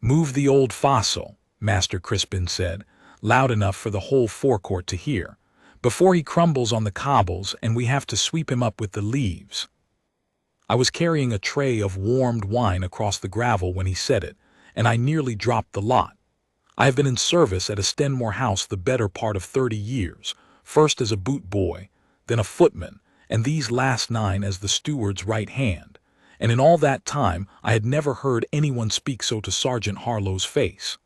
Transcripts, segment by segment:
"Move the old fossil," Master Crispin said, loud enough for the whole forecourt to hear, "before he crumbles on the cobbles and we have to sweep him up with the leaves." I was carrying a tray of warmed wine across the gravel when he said it, and I nearly dropped the lot. I have been in service at a Stenmore house the better part of 30 years, first as a boot boy, then a footman, and these last 9 as the steward's right hand, and in all that time I had never heard anyone speak so to Sergeant Harlow's face.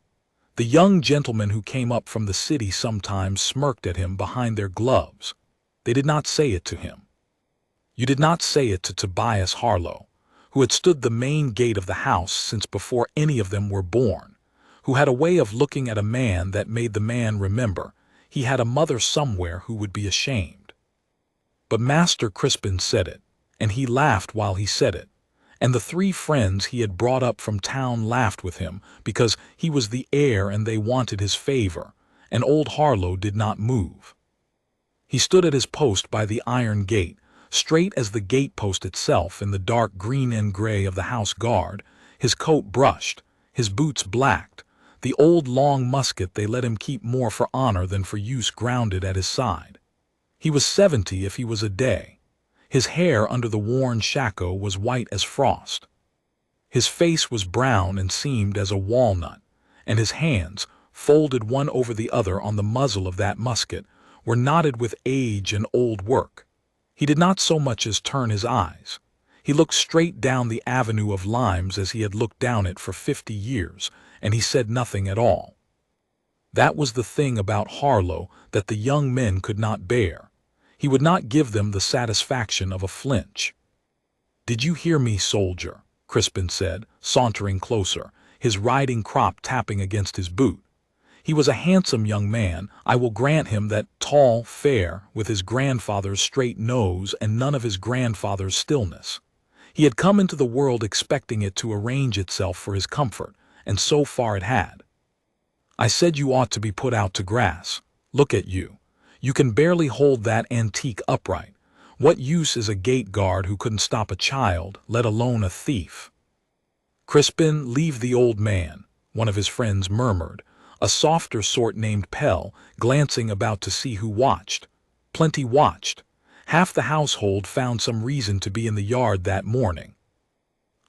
The young gentlemen who came up from the city sometimes smirked at him behind their gloves. They did not say it to him. You did not say it to Tobias Harlow, who had stood the main gate of the house since before any of them were born, who had a way of looking at a man that made the man remember he had a mother somewhere who would be ashamed. But Master Crispin said it, and he laughed while he said it, and the 3 friends he had brought up from town laughed with him because he was the heir and they wanted his favor, and old Harlow did not move. He stood at his post by the iron gate, straight as the gate-post itself in the dark green and gray of the house guard, his coat brushed, his boots blacked, the old long musket they let him keep more for honor than for use grounded at his side. He was 70 if he was a day. His hair under the worn shako was white as frost. His face was brown and seamed as a walnut, and his hands, folded one over the other on the muzzle of that musket, were knotted with age and old work. He did not so much as turn his eyes. He looked straight down the avenue of limes as he had looked down it for 50 years, and he said nothing at all. That was the thing about Harlow that the young men could not bear. He would not give them the satisfaction of a flinch. "Did you hear me, soldier?" Crispin said, sauntering closer, his riding crop tapping against his boot. He was a handsome young man, I will grant him that, tall, fair, with his grandfather's straight nose and none of his grandfather's stillness. He had come into the world expecting it to arrange itself for his comfort, and so far it had. "I said you ought to be put out to grass. Look at you. You can barely hold that antique upright. What use is a gate guard who couldn't stop a child, let alone a thief?" "Crispin, leave the old man," one of his friends murmured, a softer sort named Pell, glancing about to see who watched. Plenty watched. Half the household found some reason to be in the yard that morning.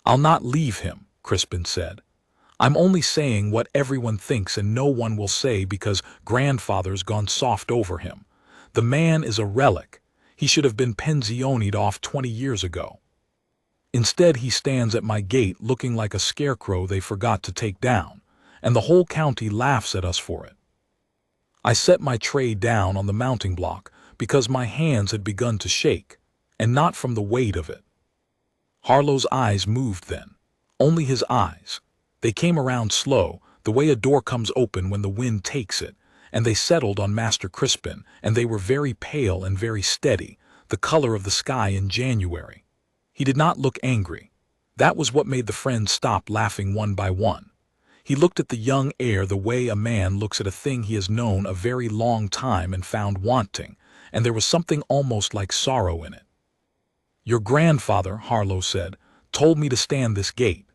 "I'll not leave him," Crispin said. "I'm only saying what everyone thinks and no one will say because grandfather's gone soft over him. The man is a relic. He should have been pensioned off 20 years ago. Instead he stands at my gate looking like a scarecrow they forgot to take down, and the whole county laughs at us for it." I set my tray down on the mounting block because my hands had begun to shake, and not from the weight of it. Harlow's eyes moved then. Only his eyes. They came around slow, the way a door comes open when the wind takes it, and they settled on Master Crispin, and they were very pale and very steady, the color of the sky in January. He did not look angry. That was what made the friends stop laughing one by one. He looked at the young heir the way a man looks at a thing he has known a very long time and found wanting, and there was something almost like sorrow in it. "Your grandfather," Harlow said, "told me to stand this gate.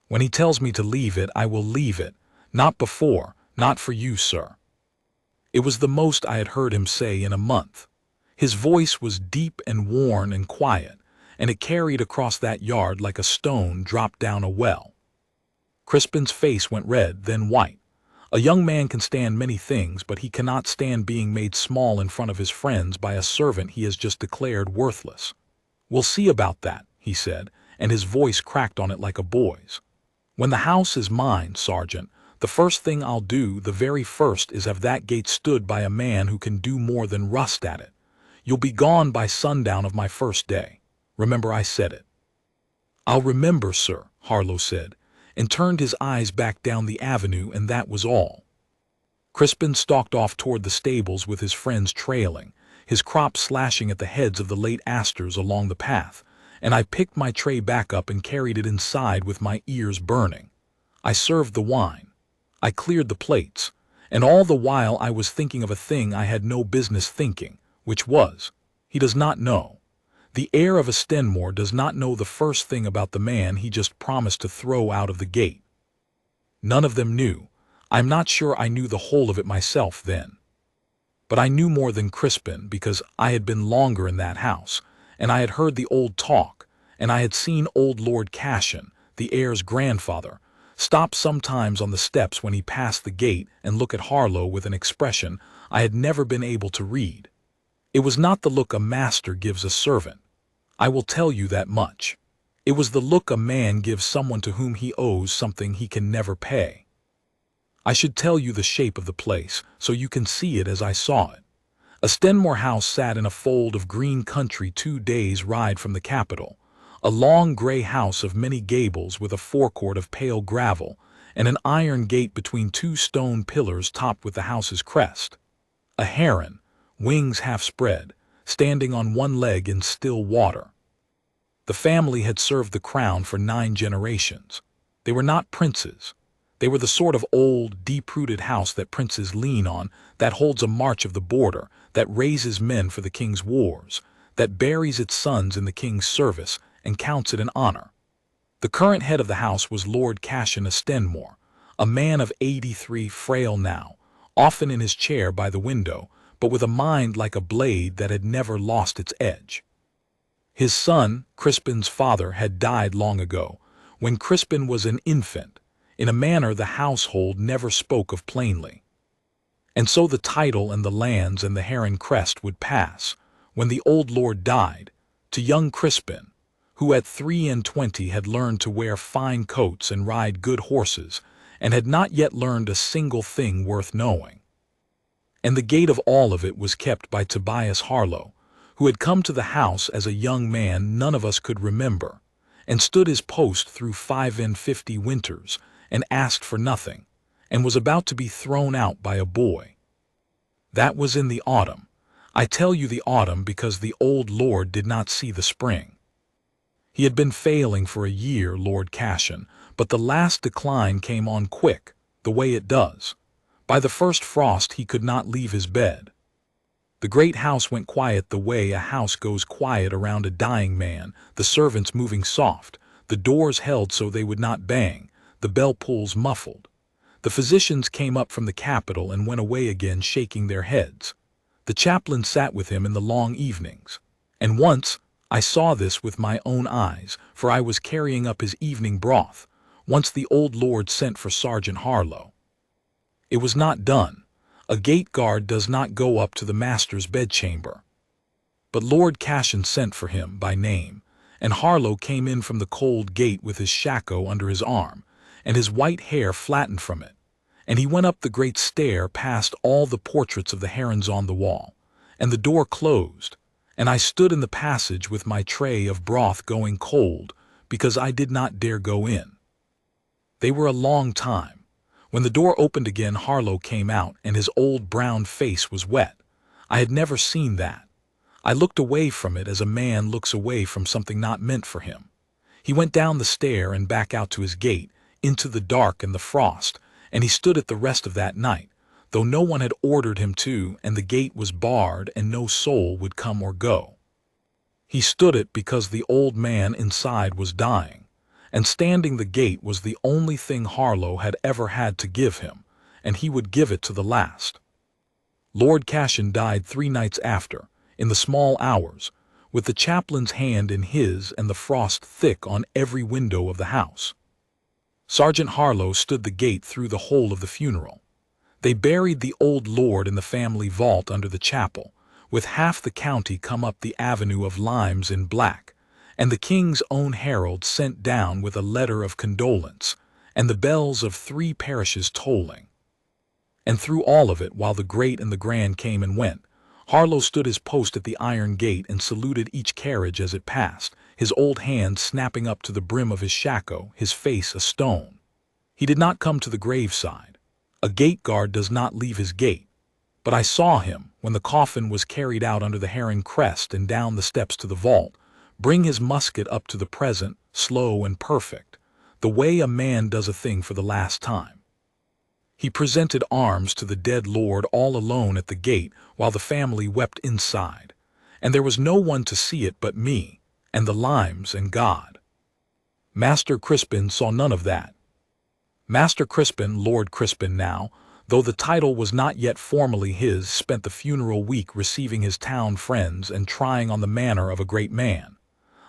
When he tells me to leave it, I will leave it, not before, not for you, sir." It was the most I had heard him say in a month. His voice was deep and worn and quiet, and it carried across that yard like a stone dropped down a well. Crispin's face went red, then white. A young man can stand many things, but he cannot stand being made small in front of his friends by a servant he has just declared worthless. "We'll see about that," he said, and his voice cracked on it like a boy's. "When the house is mine, Sergeant, the first thing I'll do, the very first, is have that gate stood by a man who can do more than rust at it. You'll be gone by sundown of my first day. Remember I said it." "I'll remember, sir," Harlow said, and turned his eyes back down the avenue, and that was all. Crispin stalked off toward the stables with his friends trailing, his crop slashing at the heads of the late asters along the path, and I picked my tray back up and carried it inside with my ears burning. I served the wine. I cleared the plates, and all the while I was thinking of a thing I had no business thinking, which was, he does not know. The heir of a Stenmore does not know the first thing about the man he just promised to throw out of the gate. None of them knew. I'm not sure I knew the whole of it myself then. But I knew more than Crispin because I had been longer in that house, and I had heard the old talk, and I had seen old Lord Cassian, the heir's grandfather, stop sometimes on the steps when he passed the gate and look at Harlow with an expression I had never been able to read. It was not the look a master gives a servant. I will tell you that much. It was the look a man gives someone to whom he owes something he can never pay. I should tell you the shape of the place, so you can see it as I saw it. A Stenmore house sat in a fold of green country 2 days' ride from the capital, a long gray house of many gables with a forecourt of pale gravel, and an iron gate between 2 stone pillars topped with the house's crest. A heron, wings half spread, standing on one leg in still water. The family had served the crown for 9 generations. They were not princes. They were the sort of old, deep-rooted house that princes lean on, that holds a march of the border, that raises men for the king's wars, that buries its sons in the king's service and counts it an honor. The current head of the house was Lord Cassian Stenmore, a man of 83, frail now, often in his chair by the window, but with a mind like a blade that had never lost its edge. His son, Crispin's father, had died long ago, when Crispin was an infant, in a manner the household never spoke of plainly. And so the title and the lands and the heron crest would pass, when the old lord died, to young Crispin, who at 23 had learned to wear fine coats and ride good horses, and had not yet learned a single thing worth knowing. And the gate of all of it was kept by Tobias Harlow, who had come to the house as a young man none of us could remember, and stood his post through 55 winters, and asked for nothing, and was about to be thrown out by a boy. That was in the autumn. I tell you the autumn because the old lord did not see the spring. He had been failing for a year, Lord Cassian, but the last decline came on quick, the way it does. By the first frost he could not leave his bed. The great house went quiet the way a house goes quiet around a dying man, the servants moving soft, the doors held so they would not bang, the bell pulls muffled. The physicians came up from the capital and went away again shaking their heads. The chaplain sat with him in the long evenings. And once, I saw this with my own eyes, for I was carrying up his evening broth, once the old lord sent for Sergeant Harlow. It was not done. A gate guard does not go up to the master's bedchamber. But Lord Cassian sent for him by name, and Harlow came in from the cold gate with his shako under his arm, and his white hair flattened from it, and he went up the great stair past all the portraits of the herons on the wall, and the door closed, and I stood in the passage with my tray of broth going cold, because I did not dare go in. They were a long time. When the door opened again, Harlow came out, and his old brown face was wet. I had never seen that. I looked away from it as a man looks away from something not meant for him. He went down the stair and back out to his gate, into the dark and the frost, and he stood it the rest of that night, though no one had ordered him to, and the gate was barred and no soul would come or go. He stood it because the old man inside was dying, and standing the gate was the only thing Harlow had ever had to give him, and he would give it to the last. Lord Cassian died 3 nights after, in the small hours, with the chaplain's hand in his and the frost thick on every window of the house. Sergeant Harlow stood the gate through the whole of the funeral. They buried the old lord in the family vault under the chapel, with half the county come up the avenue of limes in black, and the king's own herald sent down with a letter of condolence, and the bells of 3 parishes tolling. And through all of it, while the great and the grand came and went, Harlow stood his post at the iron gate and saluted each carriage as it passed, his old hand snapping up to the brim of his shako, his face a stone. He did not come to the graveside. A gate guard does not leave his gate. But I saw him, when the coffin was carried out under the heron crest and down the steps to the vault, bring his musket up to the present, slow and perfect, the way a man does a thing for the last time. He presented arms to the dead lord all alone at the gate while the family wept inside, and there was no one to see it but me, and the limes and God. Master Crispin saw none of that. Master Crispin, Lord Crispin now, though the title was not yet formally his, spent the funeral week receiving his town friends and trying on the manner of a great man.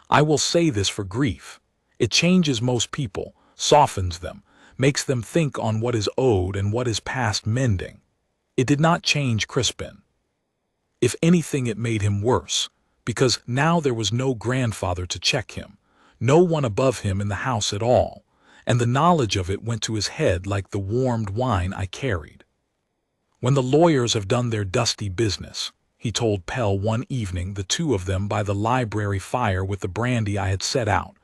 I will say this for grief. It changes most people, softens them, makes them think on what is owed and what is past mending. It did not change Crispin. If anything, it made him worse, because now there was no grandfather to check him, no one above him in the house at all, and the knowledge of it went to his head like the warmed wine I carried. When the lawyers have done their dusty business, he told Pell one evening, the two of them by the library fire with the brandy I had set out,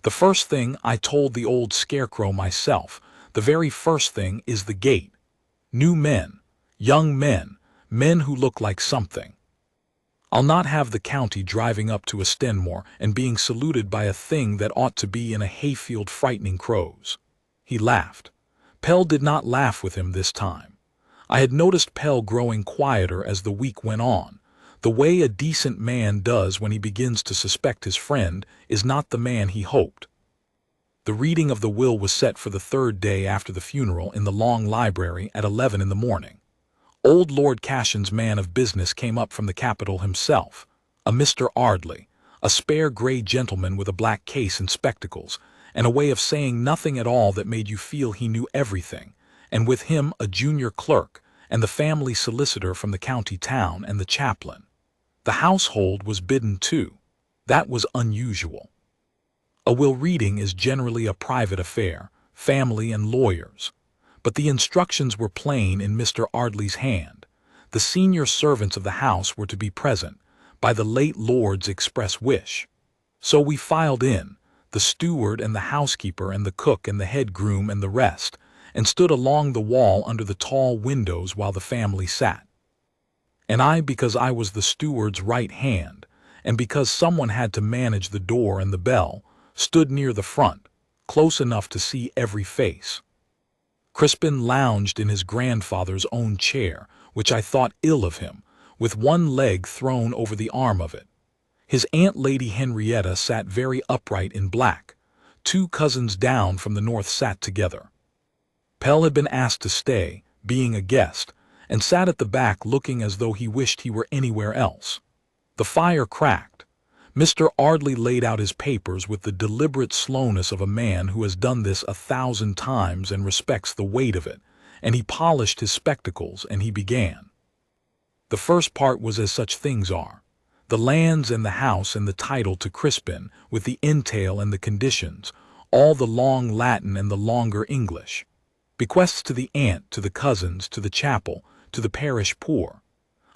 the first thing I told the old scarecrow myself, the very first thing is the gate. New men, young men, men who look like something. I'll not have the county driving up to a Stenmore and being saluted by a thing that ought to be in a hayfield frightening crows. He laughed. Pell did not laugh with him this time. I had noticed Pell growing quieter as the week went on. The way a decent man does when he begins to suspect his friend is not the man he hoped. The reading of the will was set for the third day after the funeral in the long library at 11 in the morning. Old Lord Cashin's man of business came up from the capital himself, a Mr. Ardley, a spare gray gentleman with a black case and spectacles, and a way of saying nothing at all that made you feel he knew everything, and with him a junior clerk, and the family solicitor from the county town, and the chaplain. The household was bidden too. That was unusual. A will reading is generally a private affair, family and lawyers. But the instructions were plain in Mr. Ardley's hand. The senior servants of the house were to be present, by the late lord's express wish. So we filed in, the steward and the housekeeper and the cook and the head groom and the rest, and stood along the wall under the tall windows while the family sat. And I, because I was the steward's right hand, and because someone had to manage the door and the bell, stood near the front, close enough to see every face. Crispin lounged in his grandfather's own chair, which I thought ill of him, with one leg thrown over the arm of it. His Aunt Lady Henrietta sat very upright in black. Two cousins down from the north sat together. Pell had been asked to stay, being a guest, and sat at the back looking as though he wished he were anywhere else. The fire cracked. Mr. Ardley laid out his papers with the deliberate slowness of a man who has done this 1,000 times and respects the weight of it, and he polished his spectacles, and he began. The first part was as such things are. The lands and the house and the title to Crispin, with the entail and the conditions, all the long Latin and the longer English. Bequests to the aunt, to the cousins, to the chapel, to the parish poor.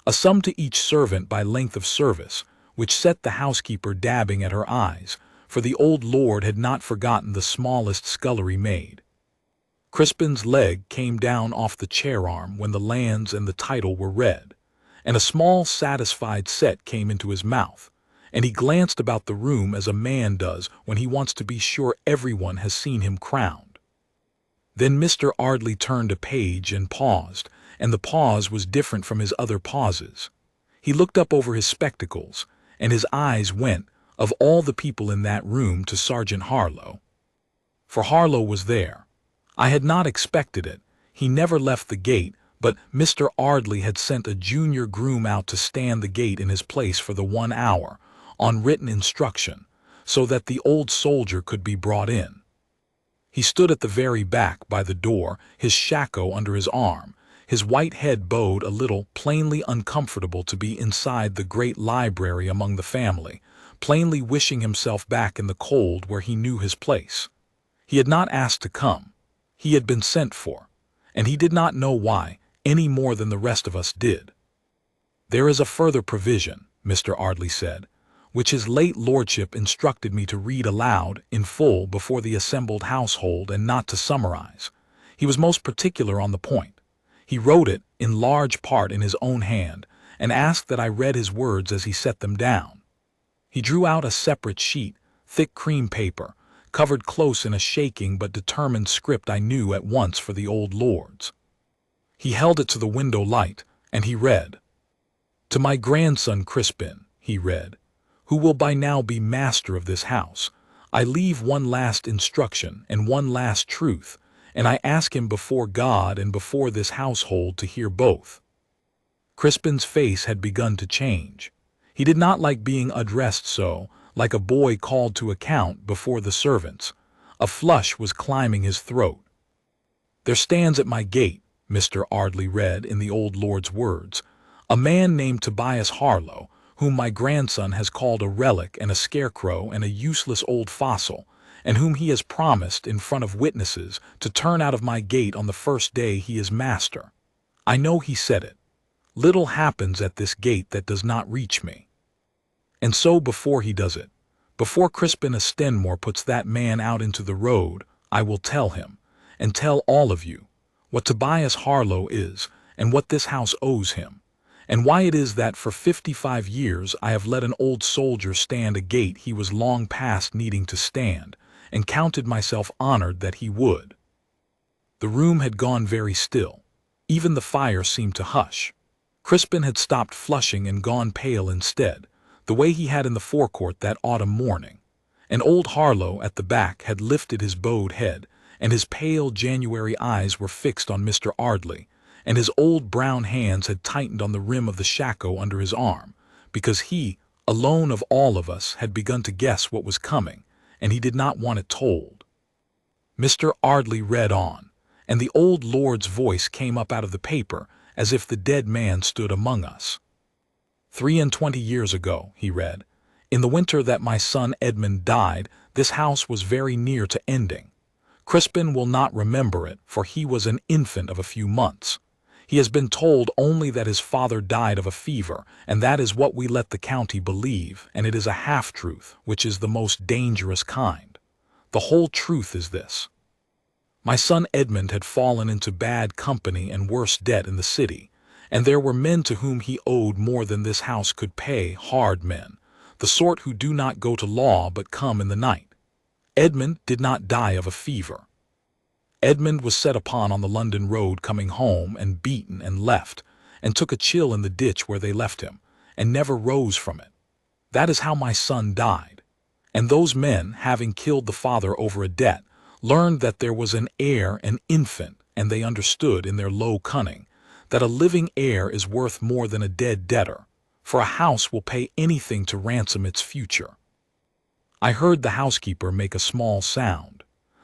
A sum to each servant by length of service, which set the housekeeper dabbing at her eyes, for the old lord had not forgotten the smallest scullery maid. Crispin's leg came down off the chair-arm when the lands and the title were read, and a small satisfied set came into his mouth, and he glanced about the room as a man does when he wants to be sure everyone has seen him crowned. Then Mr. Ardley turned a page and paused, and the pause was different from his other pauses. He looked up over his spectacles, and his eyes went, of all the people in that room, to Sergeant Harlow. For Harlow was there. I had not expected it. He never left the gate, but Mr. Ardley had sent a junior groom out to stand the gate in his place for the 1 hour, on written instruction, so that the old soldier could be brought in. He stood at the very back by the door, his shako under his arm, his white head bowed a little, plainly uncomfortable to be inside the great library among the family, plainly wishing himself back in the cold where he knew his place. He had not asked to come. He had been sent for, and he did not know why, any more than the rest of us did. "There is a further provision," Mr. Ardley said, "which his late lordship instructed me to read aloud, in full, before the assembled household, and not to summarize. He was most particular on the point. He wrote it, in large part, in his own hand, and asked that I read his words as he set them down. He drew out a separate sheet, thick cream paper, covered close in a shaking but determined script I knew at once for the old lord's. He held it to the window light, and he read. "To my grandson Crispin," he read, "who will by now be master of this house, I leave one last instruction and one last truth, and I ask him before God and before this household to hear both." Crispin's face had begun to change. He did not like being addressed so, like a boy called to account before the servants. A flush was climbing his throat. "There stands at my gate," Mr. Ardley read in the old lord's words, "a man named Tobias Harlow, whom my grandson has called a relic and a scarecrow and a useless old fossil, and whom he has promised, in front of witnesses, to turn out of my gate on the first day he is master. I know he said it. Little happens at this gate that does not reach me. And so before he does it, before Crispin Stenmore puts that man out into the road, I will tell him, and tell all of you, what Tobias Harlow is, and what this house owes him, and why it is that for 55 years I have let an old soldier stand a gate he was long past needing to stand, and counted myself honored that he would." The room had gone very still. Even the fire seemed to hush. Crispin had stopped flushing and gone pale instead, the way he had in the forecourt that autumn morning. And old Harlow at the back had lifted his bowed head, and his pale January eyes were fixed on Mr. Ardley, and his old brown hands had tightened on the rim of the shako under his arm, because he, alone of all of us, had begun to guess what was coming, and he did not want it told. Mr. Ardley read on, and the old lord's voice came up out of the paper, as if the dead man stood among us. "23 years ago," he read, "in the winter that my son Edmund died, this house was very near to ending. Crispin will not remember it, for he was an infant of a few months. He has been told only that his father died of a fever, and that is what we let the county believe, and it is a half-truth, which is the most dangerous kind. The whole truth is this. My son Edmund had fallen into bad company and worse debt in the city, and there were men to whom he owed more than this house could pay, hard men, the sort who do not go to law but come in the night. Edmund did not die of a fever. Edmund was set upon on the London road coming home and beaten and left, and took a chill in the ditch where they left him, and never rose from it. That is how my son died. And those men, having killed the father over a debt, learned that there was an heir, an infant, and they understood in their low cunning that a living heir is worth more than a dead debtor, for a house will pay anything to ransom its future. I heard the housekeeper make a small sound.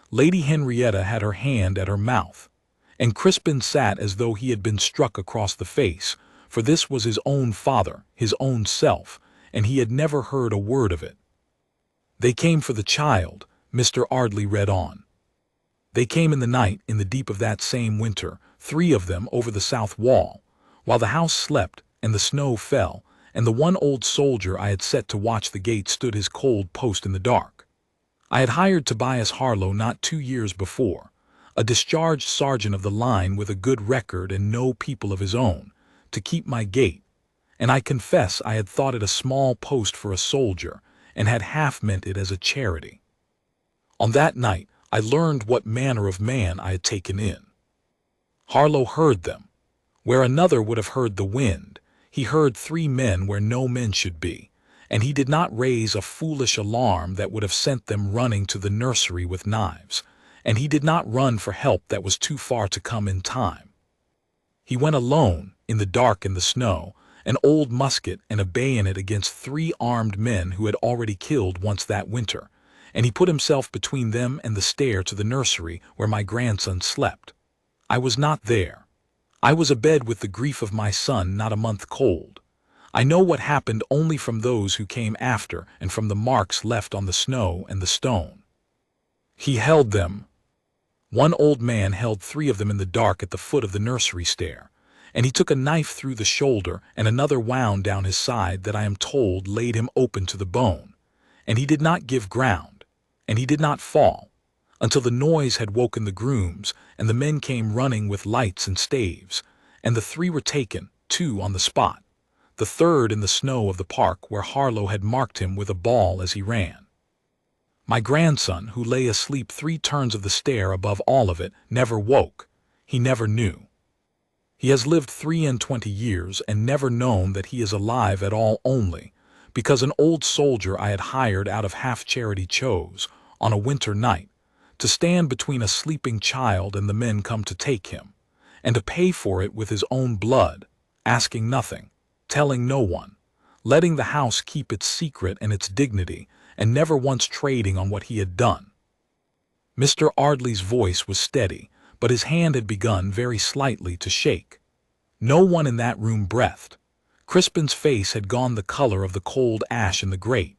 Lady Henrietta had her hand at her mouth, and Crispin sat as though he had been struck across the face, for this was his own father, his own self, and he had never heard a word of it. "They came for the child," Mr. Ardley read on. "They came in the night, in the deep of that same winter, 3 of them over the south wall, while the house slept and the snow fell, and the one old soldier I had set to watch the gate stood his cold post in the dark. I had hired Tobias Harlow not 2 years before, a discharged sergeant of the line with a good record and no people of his own, to keep my gate, and I confess I had thought it a small post for a soldier, and had half meant it as a charity. On that night I learned what manner of man I had taken in. Harlow heard them. Where another would have heard the wind, he heard 3 men where no men should be, and he did not raise a foolish alarm that would have sent them running to the nursery with knives, and he did not run for help that was too far to come in time. He went alone, in the dark and the snow, an old musket and a bayonet against 3 armed men who had already killed once that winter, and he put himself between them and the stair to the nursery where my grandson slept. I was not there. I was abed with the grief of my son not a month cold. I know what happened only from those who came after and from the marks left on the snow and the stone. He held them. One old man held 3 of them in the dark at the foot of the nursery stair, and he took a knife through the shoulder and another wound down his side that I am told laid him open to the bone, and he did not give ground, and he did not fall, until the noise had woken the grooms, and the men came running with lights and staves, and the 3 were taken, 2 on the spot, the 3rd in the snow of the park where Harlow had marked him with a ball as he ran. My grandson, who lay asleep 3 turns of the stair above all of it, never woke. He never knew. He has lived 23 years and never known that he is alive at all, only because an old soldier I had hired out of half charity chose, on a winter night, to stand between a sleeping child and the men come to take him, and to pay for it with his own blood, asking nothing, telling no one, letting the house keep its secret and its dignity, and never once trading on what he had done. Mr. Ardley's voice was steady, but his hand had begun very slightly to shake. No one in that room breathed. Crispin's face had gone the color of the cold ash in the grate.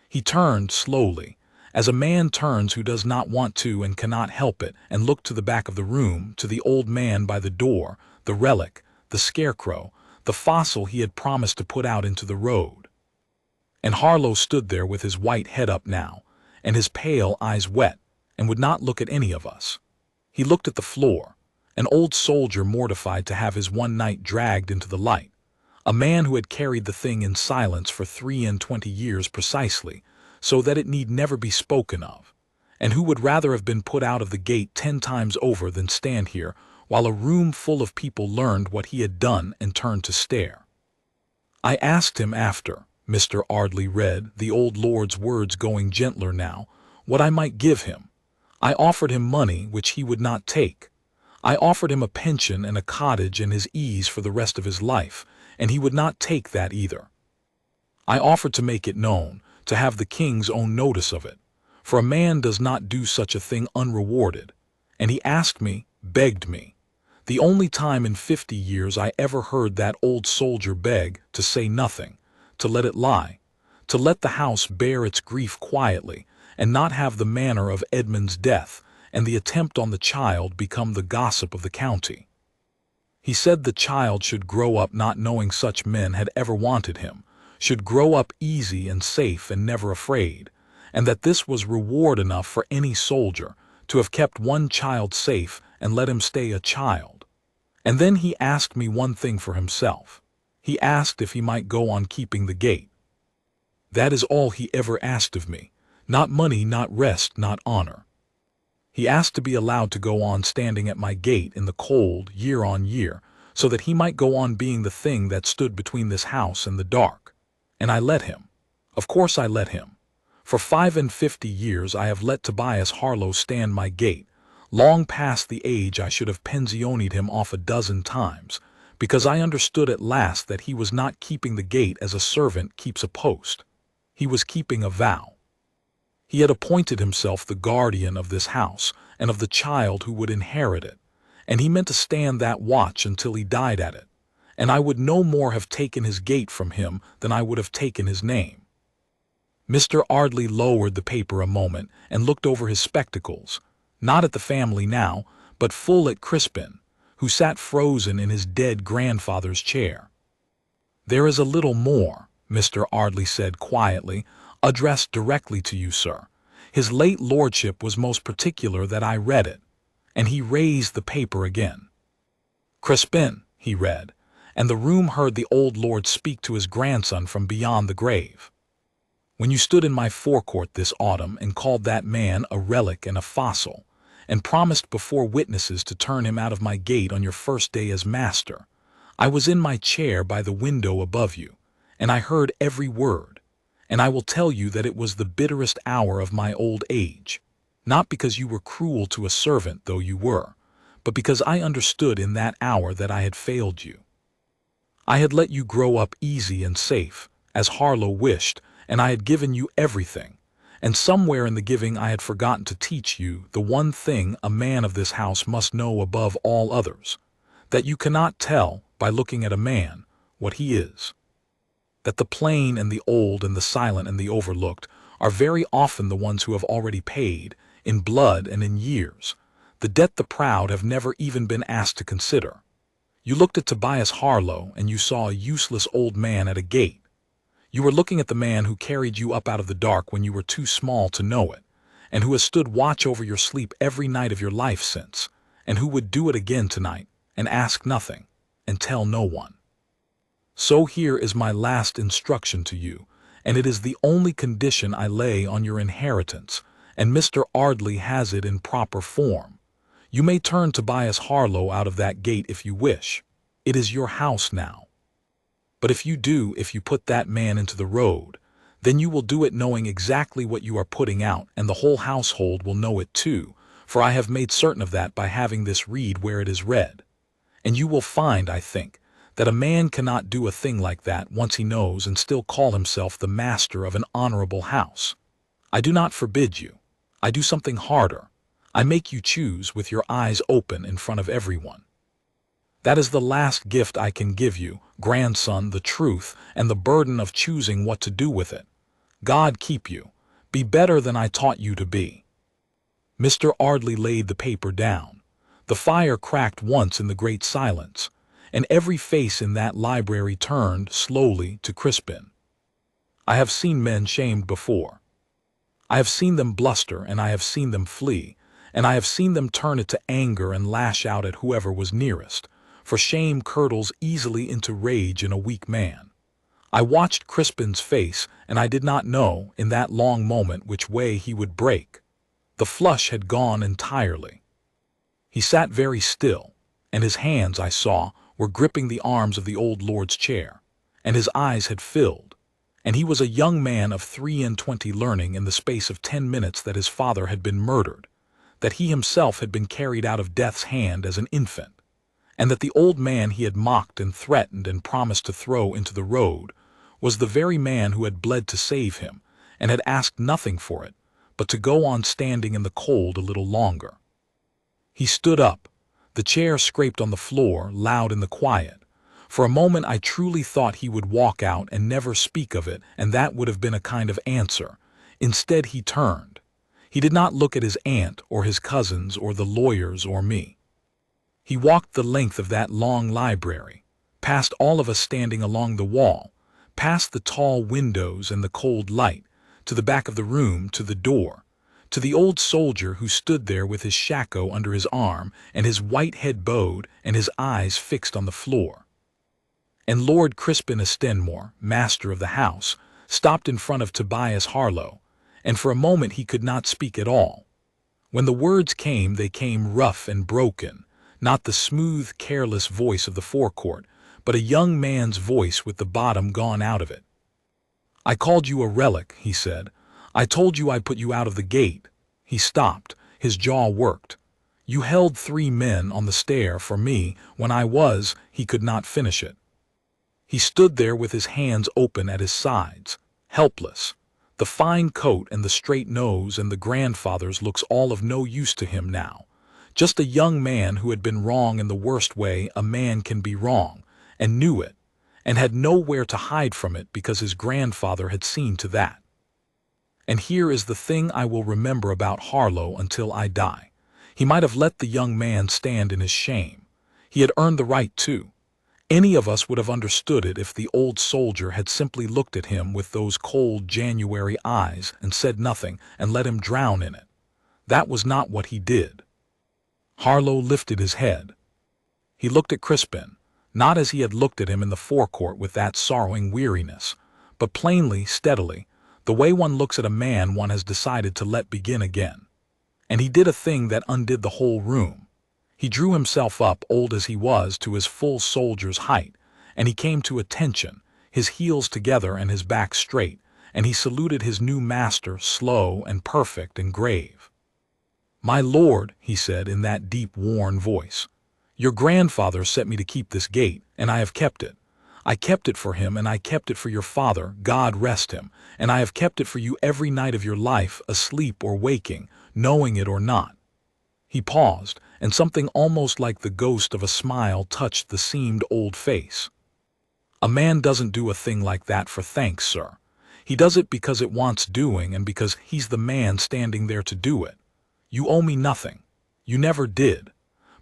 He turned slowly, as a man turns who does not want to and cannot help it, and looked to the back of the room, to the old man by the door, the relic, the scarecrow, the fossil he had promised to put out into the road. And Harlow stood there with his white head up now, and his pale eyes wet, and would not look at any of us. He looked at the floor, an old soldier mortified to have his one night dragged into the light, a man who had carried the thing in silence for 23 years precisely, so that it need never be spoken of, and who would rather have been put out of the gate 10 times over than stand here while a room full of people learned what he had done and turned to stare. I asked him after, Mr. Ardley read, the old lord's words going gentler now, what I might give him. I offered him money which he would not take. I offered him a pension and a cottage and his ease for the rest of his life, and he would not take that either. I offered to make it known, to have the king's own notice of it, for a man does not do such a thing unrewarded, and he asked me, begged me. The only time in 50 years I ever heard that old soldier beg, to say nothing, to let it lie, to let the house bear its grief quietly, and not have the manner of Edmund's death and the attempt on the child become the gossip of the county. He said the child should grow up not knowing such men had ever wanted him, should grow up easy and safe and never afraid, and that this was reward enough for any soldier, to have kept one child safe and let him stay a child. And then he asked me one thing for himself. He asked if he might go on keeping the gate. That is all he ever asked of me. Not money, not rest, not honor. He asked to be allowed to go on standing at my gate in the cold year on year, so that he might go on being the thing that stood between this house and the dark. And I let him. Of course I let him. For 55 years I have let Tobias Harlow stand my gate, long past the age I should have pensionied him off a dozen times, because I understood at last that he was not keeping the gate as a servant keeps a post. He was keeping a vow. He had appointed himself the guardian of this house and of the child who would inherit it, and he meant to stand that watch until he died at it, and I would no more have taken his gate from him than I would have taken his name. Mr. Ardley lowered the paper a moment and looked over his spectacles, not at the family now, but full at Crispin, who sat frozen in his dead grandfather's chair. There is a little more, Mr. Ardley said quietly, addressed directly to you, sir. His late lordship was most particular that I read it, and he raised the paper again. Crispin, he read, and the room heard the old lord speak to his grandson from beyond the grave. When you stood in my forecourt this autumn and called that man a relic and a fossil, and promised before witnesses to turn him out of my gate on your first day as master, I was in my chair by the window above you, and I heard every word. And I will tell you that it was the bitterest hour of my old age, not because you were cruel to a servant, though you were, but because I understood in that hour that I had failed you. I had let you grow up easy and safe, as Harlow wished, and I had given you everything, and somewhere in the giving I had forgotten to teach you the one thing a man of this house must know above all others, that you cannot tell, by looking at a man, what he is. That the plain and the old and the silent and the overlooked are very often the ones who have already paid, in blood and in years, the debt the proud have never even been asked to consider. You looked at Tobias Harlow and you saw a useless old man at a gate. You were looking at the man who carried you up out of the dark when you were too small to know it, and who has stood watch over your sleep every night of your life since, and who would do it again tonight, and ask nothing, and tell no one. So here is my last instruction to you, and it is the only condition I lay on your inheritance, and Mr. Ardley has it in proper form. You may turn Tobias Harlow out of that gate if you wish. It is your house now. But if you put that man into the road, then you will do it knowing exactly what you are putting out, and the whole household will know it too, for I have made certain of that by having this read where it is read. And you will find, I think, that a man cannot do a thing like that once he knows and still call himself the master of an honorable house. I do not forbid you. I do something harder. I make you choose with your eyes open in front of everyone. That is the last gift I can give you, grandson, the truth and the burden of choosing what to do with it. God keep you. Be better than I taught you to be. Mr. Ardley laid the paper down. The fire cracked once in the great silence, and every face in that library turned slowly to Crispin. I have seen men shamed before. I have seen them bluster, and I have seen them flee, and I have seen them turn it to anger and lash out at whoever was nearest, for shame curdles easily into rage in a weak man. I watched Crispin's face, and I did not know, in that long moment, which way he would break. The flush had gone entirely. He sat very still, and his hands, I saw, were gripping the arms of the old lord's chair, and his eyes had filled, and he was a young man of 23 learning in the space of 10 minutes that his father had been murdered, that he himself had been carried out of death's hand as an infant, and that the old man he had mocked and threatened and promised to throw into the road was the very man who had bled to save him and had asked nothing for it but to go on standing in the cold a little longer. He stood up. The chair scraped on the floor, loud in the quiet. For a moment I truly thought he would walk out and never speak of it, and that would have been a kind of answer. Instead he turned. He did not look at his aunt or his cousins or the lawyers or me. He walked the length of that long library, past all of us standing along the wall, past the tall windows and the cold light, to the back of the room, to the door, to the old soldier who stood there with his shako under his arm and his white head bowed and his eyes fixed on the floor. And Lord Crispin Stenmore, master of the house, stopped in front of Tobias Harlow, and for a moment he could not speak at all. When the words came, they came rough and broken, not the smooth, careless voice of the forecourt, but a young man's voice with the bottom gone out of it. "I called you a relic," he said. "I told you I put you out of the gate." He stopped. His jaw worked. "You held 3 men on the stair for me when he could not finish it." He stood there with his hands open at his sides, helpless. The fine coat and the straight nose and the grandfather's looks all of no use to him now. Just a young man who had been wrong in the worst way a man can be wrong, and knew it, and had nowhere to hide from it because his grandfather had seen to that. And here is the thing I will remember about Harlow until I die. He might have let the young man stand in his shame. He had earned the right to. Any of us would have understood it if the old soldier had simply looked at him with those cold January eyes and said nothing and let him drown in it. That was not what he did. Harlow lifted his head. He looked at Crispin, not as he had looked at him in the forecourt with that sorrowing weariness, but plainly, steadily, the way one looks at a man one has decided to let begin again. And he did a thing that undid the whole room. He drew himself up, old as he was, to his full soldier's height, and he came to attention, his heels together and his back straight, and he saluted his new master, slow and perfect and grave. "My lord," he said in that deep, worn voice, "your grandfather set me to keep this gate, and I have kept it. I kept it for him, and I kept it for your father, God rest him, and I have kept it for you every night of your life, asleep or waking, knowing it or not." He paused, and something almost like the ghost of a smile touched the seamed old face. "A man doesn't do a thing like that for thanks, sir. He does it because it wants doing and because he's the man standing there to do it. You owe me nothing. You never did.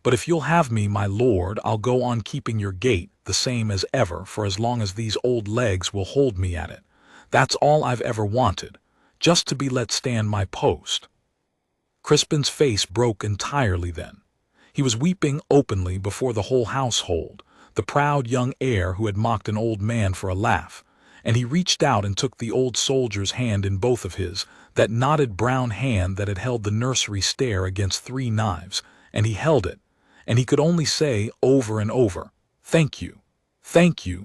But if you'll have me, my lord, I'll go on keeping your gate the same as ever for as long as these old legs will hold me at it. That's all I've ever wanted, just to be let stand my post." Crispin's face broke entirely then. He was weeping openly before the whole household, the proud young heir who had mocked an old man for a laugh, and he reached out and took the old soldier's hand in both of his, that knotted brown hand that had held the nursery stair against 3 knives, and he held it, and he could only say over and over, "Thank you,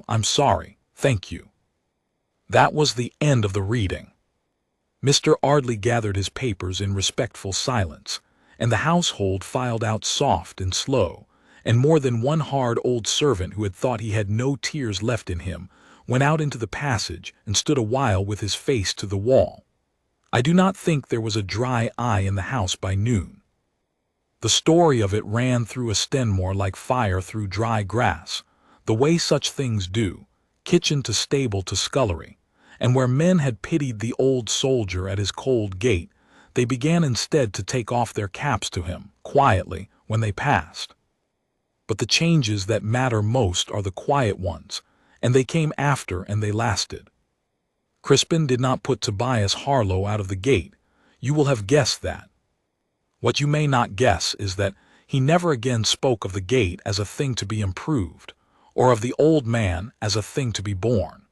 I'm sorry, thank you." That was the end of the reading. Mr. Ardley gathered his papers in respectful silence, and the household filed out soft and slow, and more than one hard old servant who had thought he had no tears left in him went out into the passage and stood a while with his face to the wall. I do not think there was a dry eye in the house by noon. The story of it ran through a Stenmore like fire through dry grass, the way such things do, kitchen to stable to scullery, and where men had pitied the old soldier at his cold gate, they began instead to take off their caps to him, quietly, when they passed. But the changes that matter most are the quiet ones, and they came after and they lasted. Crispin did not put Tobias Harlow out of the gate. You will have guessed that. What you may not guess is that he never again spoke of the gate as a thing to be improved, or of the old man as a thing to be borne.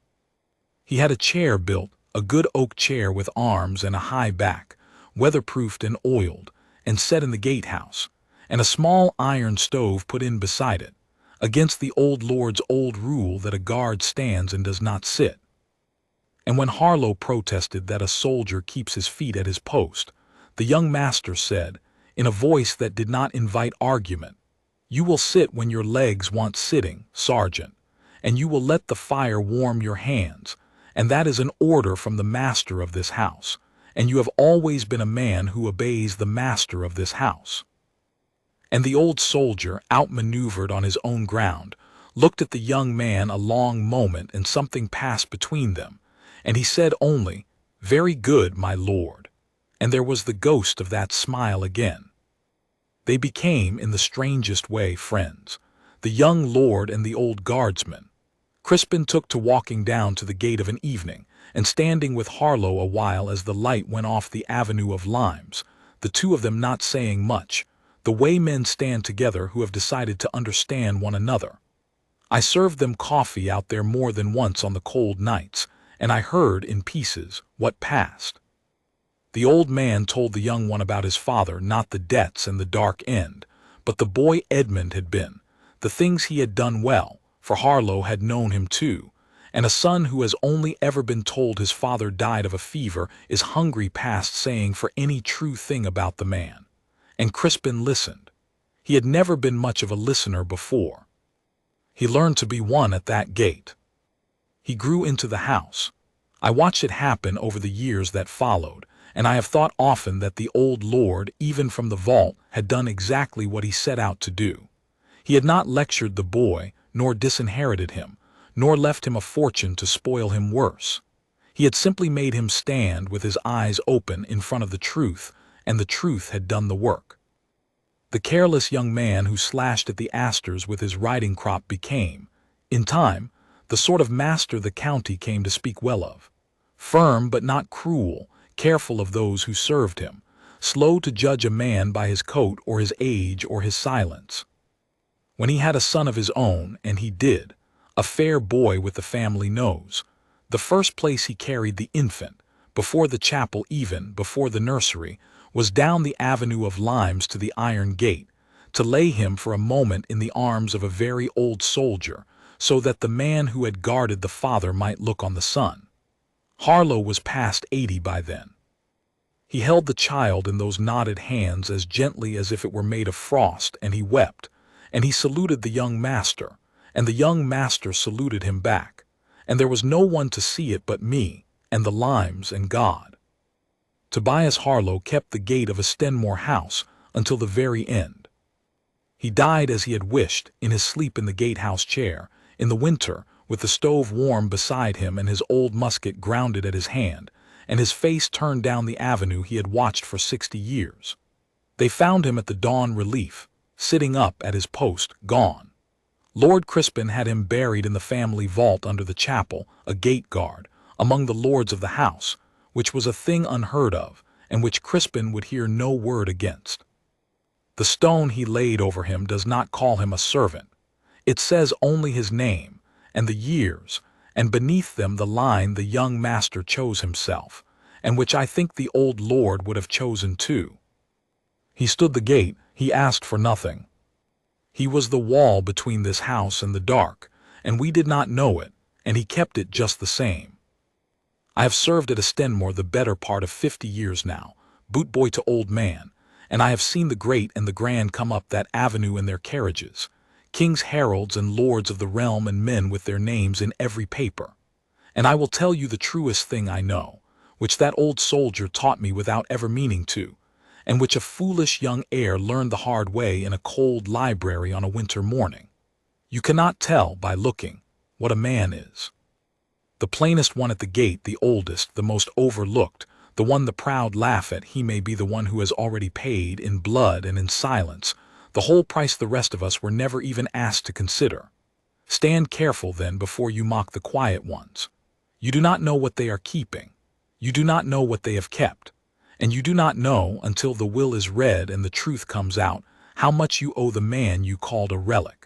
He had a chair built, a good oak chair with arms and a high back, weatherproofed and oiled, and set in the gatehouse, and a small iron stove put in beside it, against the old lord's old rule that a guard stands and does not sit. And when Harlow protested that a soldier keeps his feet at his post, the young master said, in a voice that did not invite argument, "You will sit when your legs want sitting, sergeant, and you will let the fire warm your hands, and that is an order from the master of this house, and you have always been a man who obeys the master of this house." And the old soldier, outmaneuvered on his own ground, looked at the young man a long moment, and something passed between them, and he said only, "Very good, my lord." And there was the ghost of that smile again. They became, in the strangest way, friends, the young lord and the old guardsman. Crispin took to walking down to the gate of an evening, and standing with Harlow a while as the light went off the avenue of limes, the two of them not saying much, the way men stand together who have decided to understand one another. I served them coffee out there more than once on the cold nights, and I heard, in pieces, what passed. The old man told the young one about his father, not the debts and the dark end, but the boy Edmund had been, the things he had done well, for Harlow had known him too, and a son who has only ever been told his father died of a fever is hungry past saying for any true thing about the man. And Crispin listened. He had never been much of a listener before. He learned to be one at that gate. He grew into the house. I watched it happen over the years that followed, and I have thought often that the old lord, even from the vault, had done exactly what he set out to do. He had not lectured the boy, nor disinherited him, nor left him a fortune to spoil him worse. He had simply made him stand with his eyes open in front of the truth, and the truth had done the work. The careless young man who slashed at the asters with his riding crop became, in time, the sort of master the county came to speak well of. Firm but not cruel, careful of those who served him, slow to judge a man by his coat or his age or his silence. When he had a son of his own, and he did, a fair boy with the family nose, the first place he carried the infant, before the chapel even, before the nursery, was down the avenue of limes to the iron gate, to lay him for a moment in the arms of a very old soldier, so that the man who had guarded the father might look on the son. Harlow was past 80 by then. He held the child in those knotted hands as gently as if it were made of frost, and he wept, and he saluted the young master, and the young master saluted him back, and there was no one to see it but me, and the limes and God. Tobias Harlow kept the gate of a Stenmore house until the very end. He died as he had wished, in his sleep in the gatehouse chair, in the winter, with the stove warm beside him and his old musket grounded at his hand, and his face turned down the avenue he had watched for 60 years. They found him at the dawn relief, sitting up at his post, gone. Lord Crispin had him buried in the family vault under the chapel, a gate guard, among the lords of the house, which was a thing unheard of, and which Crispin would hear no word against. The stone he laid over him does not call him a servant. It says only his name, and the years, and beneath them the line the young master chose himself, and which I think the old lord would have chosen too. He stood the gate, he asked for nothing. He was the wall between this house and the dark, and we did not know it, and he kept it just the same. I have served at a Stenmore the better part of 50 years now, boot boy to old man, And I have seen the great and the grand come up that avenue in their carriages, kings, heralds, and lords of the realm, and men with their names in every paper. And I will tell you the truest thing I know, which that old soldier taught me without ever meaning to, and which a foolish young heir learned the hard way in a cold library on a winter morning. You cannot tell, by looking, what a man is. The plainest one at the gate, the oldest, the most overlooked, the one the proud laugh at, he may be the one who has already paid, in blood and in silence, the whole price the rest of us were never even asked to consider. Stand careful, then, before you mock the quiet ones. You do not know what they are keeping. You do not know what they have kept. And you do not know, until the will is read and the truth comes out, how much you owe the man you called a relic.